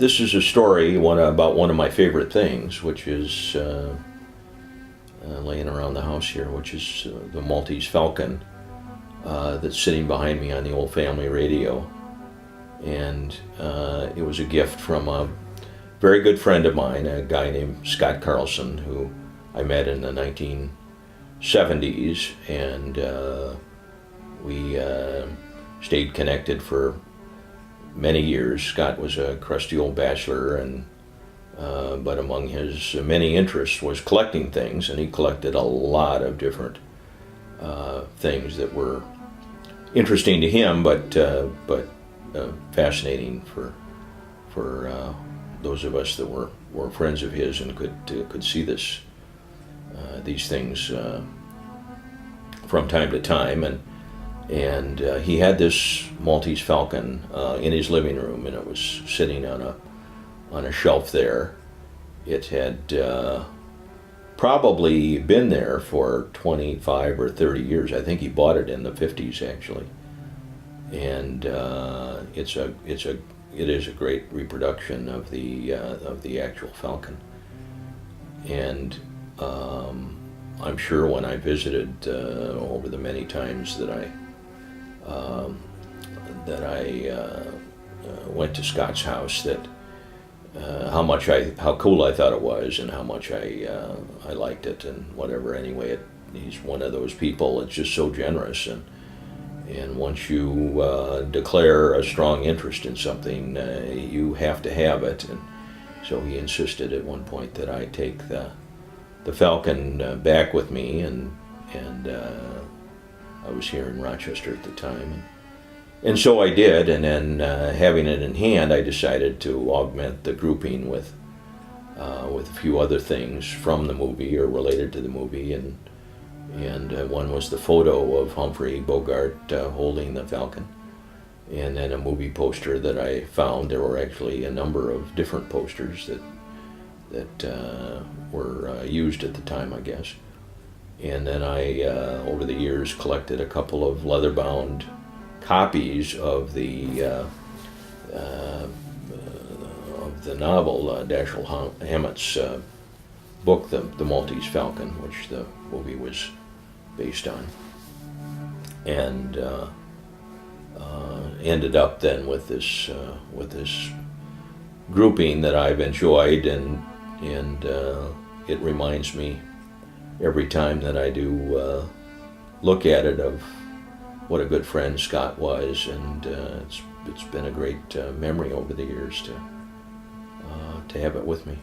this is a story about one of my favorite things, which is laying around the house here, which is the Maltese Falcon that's sitting behind me on the old family radio. And it was a gift from a very good friend of mine, a guy named Scott Carlson, who I met in the 1970s, and we stayed connected for many years. Scott was a crusty old bachelor, and but among his many interests was collecting things, and he collected a lot of different things that were interesting to him, but fascinating for those of us that were friends of his and could see these things from time to time. And he had this Maltese Falcon in his living room, and it was sitting on a shelf there. It had probably been there for 25 or 30 years. I think he bought it in the 50s, actually. And it is a great reproduction of the actual Falcon. And I'm sure when I visited over the many times that I went to Scott's house, that how cool I thought it was, and how much I liked it, and whatever. Anyway, he's one of those people that's just so generous, and once you declare a strong interest in something, you have to have it. And so he insisted at one point that I take the Falcon back with me, and I was here in Rochester at the time. And so I did, and then having it in hand, I decided to augment the grouping with a few other things from the movie or related to the movie, and one was the photo of Humphrey Bogart holding the Falcon, and then a movie poster that I found. There were actually a number of different posters that were used at the time, I guess. And then I, over the years, collected a couple of leather-bound copies of the novel, Dashiell Hammett's book, the Maltese Falcon, which the movie was based on, and ended up then with this grouping that I've enjoyed, and it reminds me every time that I do look at it of what a good friend Scott was, and it's been a great memory over the years to have it with me.